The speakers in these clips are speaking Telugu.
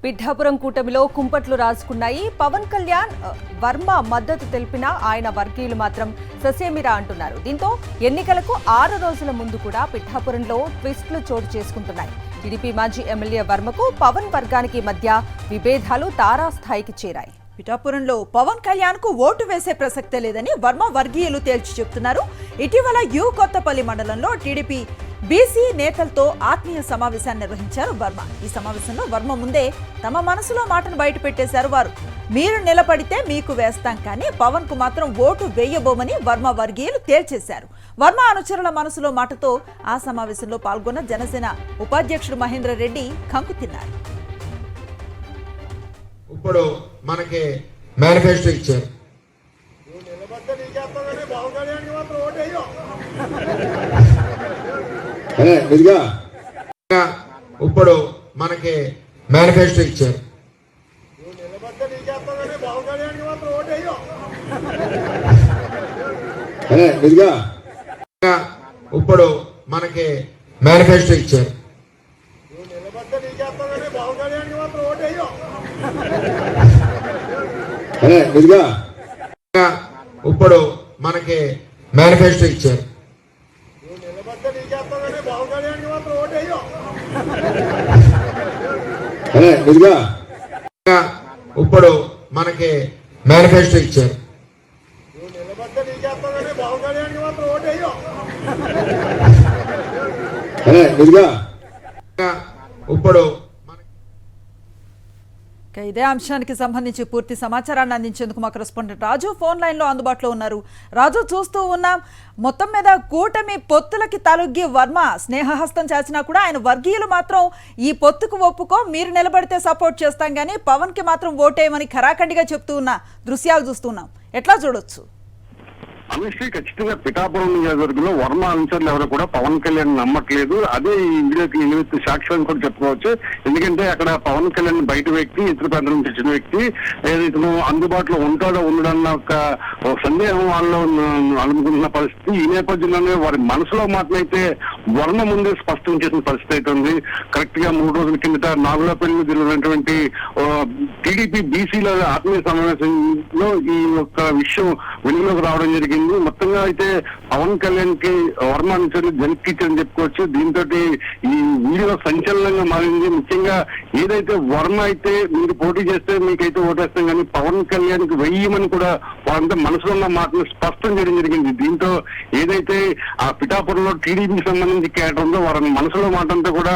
పిఠాపురం కూటమిలో కుంపట్లు రాసుకున్నాయి. పవన్ కళ్యాణ్ వర్మ మద్దతు తెలిపినా ఆయన వర్గీయులు మాత్రం ససేమిరా అంటున్నారు. దీంతో ఎన్నికలకు 6 రోజుల ముందు కూడా పిఠాపురంలో ట్విస్టులు చోటు చేసుకుంటున్నాయి. టీడీపీ మాజీ ఎమ్మెల్యే వర్మకు పవన్ వర్గానికి మధ్య విభేదాలు తారాస్థాయికి చేరాయి. పిఠాపురంలో పవన్ కళ్యాణ్ కు ఓటు వేసే ప్రసక్తే లేదని వర్మ వర్గీయులు తేల్చి చెప్తున్నారు. ఇటీవల కొత్తపల్లి మండలంలో టీడీపీ బీసీ నేతలతో ఆత్మీయ సమావేశాన్ని నిర్వహించారు వర్మ. ఈ సమావేశంలో వర్మ ముందే తమ మనసులో మాటను బయట పెట్టేశారు. వారు మీరు నిలబడితే మీకు వేస్తాం, కానీ పవన్ కు మాత్రం ఓటు వేయబోమని వర్మ వర్గీయులు తేల్చేశారు. వర్మ అనుచరుల మనసులో మాటతో ఆ సమావేశంలో పాల్గొన్న జనసేన ఉపాధ్యక్షుడు మహేంద్ర రెడ్డి కంకు తిన్నారు. ఇప్పుడు మనకి మేనిఫెస్టో ఇచ్చారు. ఇప్పుడు మనకి మేనిఫెస్టో ఇచ్చారు. ఇప్పుడు మనకి మేనిఫెస్టో ఇచ్చారు. ఇప్పుడు మనకి మేనిఫెస్టో ఇచ్చారు. ఇప్పుడు మనకి మేనిఫెస్టో ఇచ్చారు. ఇప్పుడు ఇదే అంశానికి సంబంధించి పూర్తి సమాచారాన్ని అందించేందుకు మా కరెస్పాండెంట్ రాజు ఫోన్ లైన్ లో అందుబాటులో ఉన్నారు. రాజు, చూస్తూ ఉన్నాం మొత్తం మీద కూటమి పొత్తులకి తలొగ్గి వర్మ స్నేహహస్తం చాచినా కూడా ఆయన వర్గీయులు మాత్రం ఈ పొత్తుకు ఒప్పుకో, మీరు నిలబడితే సపోర్ట్ చేస్తాం, కానీ పవన్ కి మాత్రం ఓటేయమని ఖరాఖండిగా చెప్తూ ఉన్న దృశ్యాలు చూస్తున్నాం. ఎట్లా చూడొచ్చు? అనుశ్రీ, ఖచ్చితంగా పిఠాపురం నియోజకవర్గంలో వర్మ అనుచరులు ఎవరు కూడా పవన్ కళ్యాణ్ నమ్మట్లేదు. అదే ఈ వీడియోకి నిలువెత్తు సాక్ష్యం కూడా చెప్పుకోవచ్చు. ఎందుకంటే అక్కడ పవన్ కళ్యాణ్ బయట వ్యక్తి, ఇతర ప్రాంతం నుంచి వచ్చిన వ్యక్తి, ఇతను అందుబాటులో ఉంటాడో ఉండడన్న ఒక సందేహం వాళ్ళు అనుకుంటున్న పరిస్థితి. ఈ నేపథ్యంలోనే వారి మనసులో మాత్రమైతే వర్మ ముందే స్పష్టం చేసిన పరిస్థితి అయితే ఉంది. కరెక్ట్ గా 3 రోజుల కిందట నాగులపల్లి జరిగినటువంటి టీడీపీ బీసీల ఆత్మీయ సమావేశంలో ఈ యొక్క విషయం వెలుగులోకి రావడం జరిగింది. మొత్తంగా అయితే పవన్ కళ్యాణ్ కి వర్మ అనుచరులు జనకిచ్చని చెప్పుకోవచ్చు. దీంతో ఈ వీడియో సంచలనంగా మారింది. ముఖ్యంగా ఏదైతే వర్మ అయితే మీరు పోటీ చేస్తే మీకైతే ఓటేస్తాం, కానీ పవన్ కళ్యాణ్ కి వెయ్యమని కూడా వారంతా మనసులో ఉన్న మాటను స్పష్టం చేయడం జరిగింది. దీంతో ఏదైతే ఆ పిఠాపురంలో టీడీపీకి సంబంధించి కేటర్ ఉందో వారి మనసులో మాట అంతా కూడా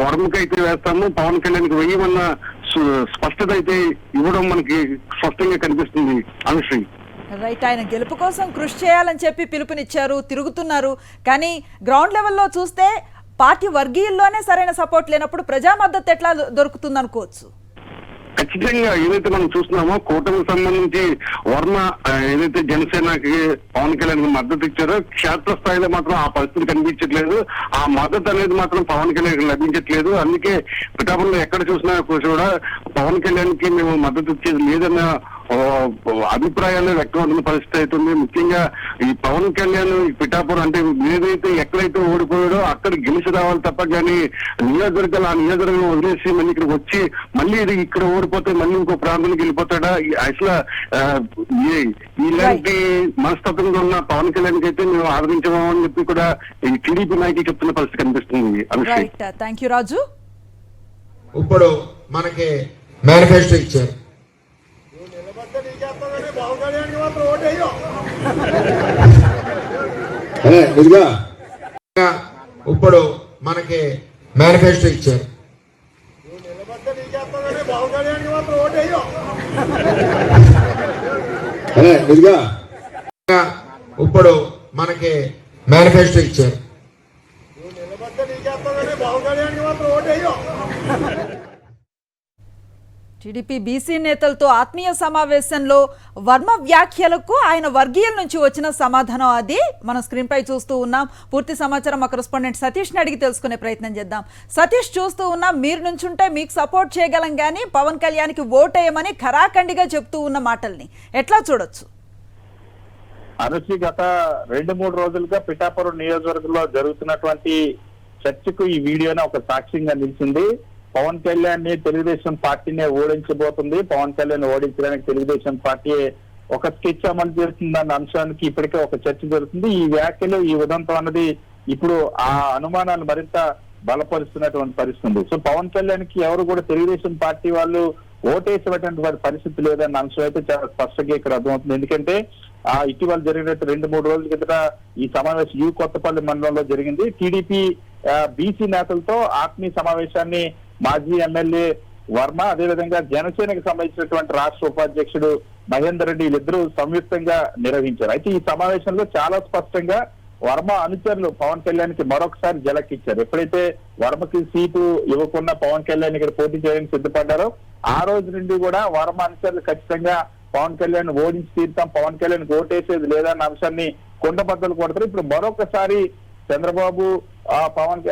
వర్మకైతే వేస్తాము, పవన్ కళ్యాణ్ కి వెయ్యమన్న స్పష్టత అయితే ఇవ్వడం మనకి స్పష్టంగా కనిపిస్తుంది. అనుశ్రీ, రైట్, ఆయన గెలుపు కోసం కృషి చేయాలని చెప్పి పిలుపునిచ్చారు, తిరుగుతున్నారు. కానీ గ్రౌండ్ లెవెల్లో చూస్తే పార్టీ వర్గీయుల్లోనే సరైన సపోర్ట్ లేనప్పుడు ప్రజా మద్దతు ఎట్లా దొరుకుతుంది అనుకోవచ్చు? ఖచ్చితంగా ఏదైతే మనం చూస్తున్నామో కూటమికి సంబంధించి వర్మ ఏదైతే జనసేనకి పవన్ కళ్యాణ్ మద్దతు ఇచ్చారో క్షేత్ర స్థాయిలో మాత్రం ఆ పరిస్థితి కనిపించట్లేదు. ఆ మద్దతు అనేది మాత్రం పవన్ కళ్యాణ్ లభించట్లేదు. అందుకే పిఠాపురంలో ఎక్కడ చూసినా కూడా పవన్ కళ్యాణ్ కి మేము మద్దతు ఇచ్చేది లేదన్న అభిప్రాయాలు వ్యక్తం అవుతున్న పరిస్థితి అవుతుంది. ముఖ్యంగా ఈ పవన్ కళ్యాణ్ పిఠాపురం అంటే ఏదైతే ఎక్కడైతే ఓడిపోయాడో అక్కడ గెలిచి రావాలి తప్ప, కానీ నియోజకవర్గాలు ఆ నియోజకవర్గం వదిలేసి మళ్ళీ ఇక్కడికి వచ్చి మళ్ళీ ఇది ఇక్కడ ఓడిపోతే మళ్ళీ ఇంకో ప్రాంతానికి వెళ్ళిపోతాడా? అసలు ఇలాంటి మనస్తత్వంలో ఉన్న పవన్ కళ్యాణ్ అయితే మేము ఆదరించమని అని చెప్పి కూడా ఈ టీడీపీ నాయకులు చెప్తున్న పరిస్థితి కనిపిస్తుంది. థ్యాంక్ యూ రాజు. ఇప్పుడు మనకి మేనిఫెస్టో ఇచ్చారు. ఇప్పుడు మనకి మేనిఫెస్టో ఇచ్చారు. ఇప్పుడు మనకి మేనిఫెస్టో ఇచ్చారు. టీడీపీ బీసీ నేతలతో ఆత్మీయ సమావేశంలో వర్మ వ్యాఖ్యలకు ఆయన వర్గీయుల నుంచి వచ్చిన సమాధానం అది మనం స్క్రీన్ పై చూస్తూ ఉన్నాం. పూర్తి సమాచారం మా కరెస్పాండెంట్ సతీష్ని అడిగి తెలుసుకునే ప్రయత్నం చేద్దాం. సతీష్, చూస్తూ ఉన్నాం మీరు నుంచుంటే మీకు సపోర్ట్ చేయగలం, కానీ పవన్ కళ్యాణ్కి ఓటేయమని ఖరాఖండిగా చెప్తూ ఉన్న మాటల్ని ఎట్లా చూడొచ్చు? అనుశ్రీ, గత 2-3 రోజులుగా పిఠాపురం నియోజకవర్గంలో జరుగుతున్నటువంటి చర్చకు ఈ వీడియోనే ఒక సాక్ష్యంగా నిలిచింది. పవన్ కళ్యాణ్ ని తెలుగుదేశం పార్టీనే ఓడించబోతుంది, పవన్ కళ్యాణ్ ఓడించడానికి తెలుగుదేశం పార్టీ ఒక స్కెచ్ అమలు చేస్తుంది అన్న అంశానికి ఇప్పటికే ఒక చర్చ జరుగుతుంది. ఈ వ్యాఖ్యలు, ఈ ఉదంతం అన్నది ఇప్పుడు ఆ అనుమానాలు మరింత బలపరుస్తున్నటువంటి పరిస్థితి ఉంది. సో పవన్ కళ్యాణ్ కి ఎవరు కూడా తెలుగుదేశం పార్టీ వాళ్ళు ఓటేసేటువంటి వారి పరిస్థితి లేదన్న అంశం అయితే చాలా స్పష్టంగా ఇక్కడ అర్థమవుతుంది. ఎందుకంటే ఇటీవల జరిగినట్టు 2-3 రోజుల కిందట ఈ సమావేశం యు కొత్తపల్లి మండలంలో జరిగింది. టీడీపీ బీసీ నేతలతో ఆత్మీయ సమావేశాన్ని మాజీ ఎమ్మెల్యే వర్మ, అదేవిధంగా జనసేనకు సంబంధించినటువంటి రాష్ట్ర ఉపాధ్యక్షుడు మహేందర్ రెడ్డి వీళ్ళిద్దరూ సంయుక్తంగా నిర్వహించారు. అయితే ఈ సమావేశంలో చాలా స్పష్టంగా వర్మ అనుచరులు పవన్ కళ్యాణ్ కి మరొకసారి జలకిచ్చారు. ఎప్పుడైతే వర్మకి సీటు ఇవ్వకుండా పవన్ కళ్యాణ్ ఇక్కడ పోటీ చేయడానికి సిద్ధపడ్డారో ఆ రోజు నుండి కూడా వర్మ అనుచరులు ఖచ్చితంగా పవన్ కళ్యాణ్ ఓడించి తీరుతాం, పవన్ కళ్యాణ్ ఓటేసేది లేదన్న అంశాన్ని కుండబద్దలు కొడతారు. ఇప్పుడు మరొకసారి చంద్రబాబు పవన్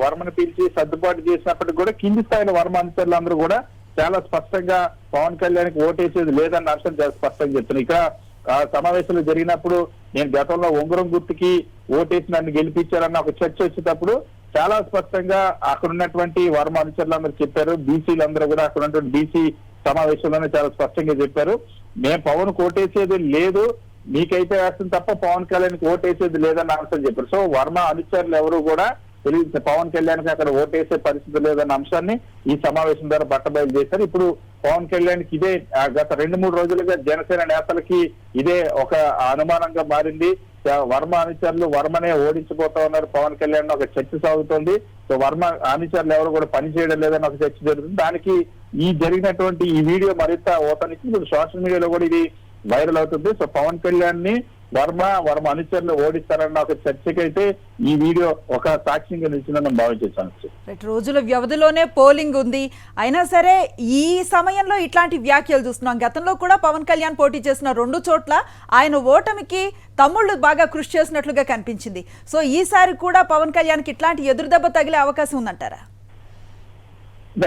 వర్మను పిలిచి సర్దుబాటు చేసినప్పటికీ కూడా కింది స్థాయిలో వర్మ అనుచరులు అందరూ కూడా చాలా స్పష్టంగా పవన్ కళ్యాణ్ కి ఓటేసేది లేదన్న అంశం చాలా స్పష్టంగా చెప్తున్నారు. ఇక సమావేశంలో జరిగినప్పుడు నేను గతంలో ఉంగరం గుర్తుకి ఓటేసి నన్ను గెలిపించారన్న ఒక చర్చ వచ్చేటప్పుడు చాలా స్పష్టంగా అక్కడ ఉన్నటువంటి వర్మ అనుచరులందరూ చెప్పారు. బీసీలందరూ కూడా అక్కడ ఉన్నటువంటి బీసీ సమావేశంలోనే చాలా స్పష్టంగా చెప్పారు, మేము పవన్ ఓటేసేది లేదు, మీకైతే వేస్తుంది తప్ప పవన్ కళ్యాణ్ కి ఓటేసేది లేదన్న అంశం చెప్పారు. సో వర్మ అనుచరులు ఎవరు కూడా పవన్ కళ్యాణ్ కి అక్కడ ఓటేసే పరిస్థితి లేదన్న అంశాన్ని ఈ సమావేశం ద్వారా బట్టబయలు చేశారు. ఇప్పుడు పవన్ కళ్యాణ్ కి ఇదే గత 2-3 రోజులుగా జనసేన నేతలకి ఇదే ఒక అనుమానంగా మారింది. వర్మ అనుచరులు వర్మనే ఓడించబోతా ఉన్నారు పవన్ కళ్యాణ్ ఒక చర్చ సాగుతోంది. సో వర్మ అనుచరులు ఎవరు కూడా పని చేయడం లేదని ఒక చర్చ జరుగుతుంది. దానికి ఈ జరిగినటువంటి ఈ వీడియో మరింత ఓతనికి ఇప్పుడు సోషల్ మీడియాలో కూడా ఇది వైరల్ అవుతుంది. సో పవన్ కళ్యాణ్ ని వర్మ అనుచరులు ఓడిస్తారన్న ఒక చర్చకైతే ఈ వీడియో ఒక సాక్ష్యంగా నిలిచిందని భావించాను. రోజుల వ్యవధిలోనే పోలింగ్ ఉంది, అయినా సరే ఈ సమయంలో ఇట్లాంటి వ్యాఖ్యలు చూస్తున్నాం. గతంలో కూడా పవన్ కళ్యాణ్ పోటీ చేసిన 2 చోట్ల ఆయన ఓటమికి తమ్ముళ్ళు బాగా కృషి చేసినట్లుగా కనిపించింది. సో ఈసారి కూడా పవన్ కళ్యాణ్ కి ఇట్లాంటి ఎదురుదెబ్బ తగిలే అవకాశం ఉందంటారా?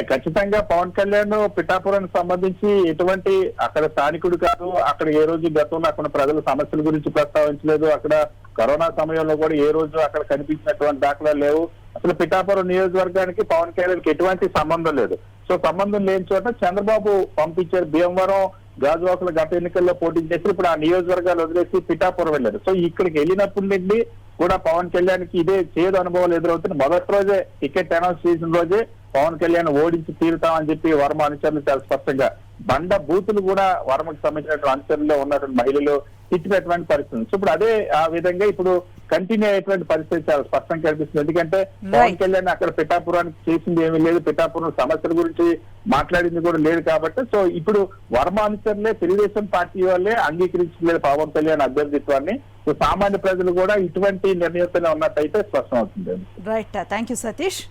ఖచ్చితంగా పవన్ కళ్యాణ్ పిఠాపురానికి సంబంధించి ఎటువంటి అక్కడ స్థానికుడు కాదు, అక్కడ ఏ రోజు గతంలో అక్కడ ప్రజల సమస్యల గురించి ప్రస్తావించలేదు, అక్కడ కరోనా సమయంలో కూడా ఏ రోజు అక్కడ కనిపించినటువంటి దాఖలాలు లేవు. అసలు పిఠాపురం నియోజకవర్గానికి పవన్ కళ్యాణ్ కి ఎటువంటి సంబంధం లేదు. సో సంబంధం లేని చోట చంద్రబాబు పంపించారు. భీమవరం, గాజువాకల గత ఎన్నికల్లో పోటీ చేసి ఇప్పుడు ఆ నియోజకవర్గాలు వదిలేసి పిఠాపురం వెళ్ళారు. సో ఇక్కడికి వెళ్ళినప్పటి నుండి కూడా పవన్ కళ్యాణ్ కి ఇదే చేదు అనుభవాలు ఎదురవుతుంది. మొదటి రోజే టికెట్ అనౌన్స్ చేసిన రోజే పవన్ కళ్యాణ్ ఓడించి తీరుతామని చెప్పి వర్మ అనుచరులు చాలా స్పష్టంగా బండ బూతులు కూడా వర్మకు సంబంధించినటువంటి అనుచరుల్లో ఉన్నటువంటి మహిళలు తిట్టినటువంటి పరిస్థితి. సో ఇప్పుడు అదే ఆ విధంగా ఇప్పుడు కంటిన్యూ అయ్యేటువంటి పరిస్థితి చాలా స్పష్టంగా కనిపిస్తుంది. ఎందుకంటే పవన్ కళ్యాణ్ అక్కడ పిఠాపురానికి చేసింది ఏమీ లేదు, పిఠాపురం సమస్యల గురించి మాట్లాడింది కూడా లేదు కాబట్టి సో ఇప్పుడు వర్మ అనుచరులే తెలుగుదేశం పార్టీ వాళ్ళే అంగీకరించలేదు పవన్ కళ్యాణ్ అభ్యర్థిత్వాన్ని. సో సామాన్య ప్రజలు కూడా ఇటువంటి నిర్ణయంతోనే ఉన్నట్టయితే స్పష్టం అవుతుంది. Right, thank you Satish.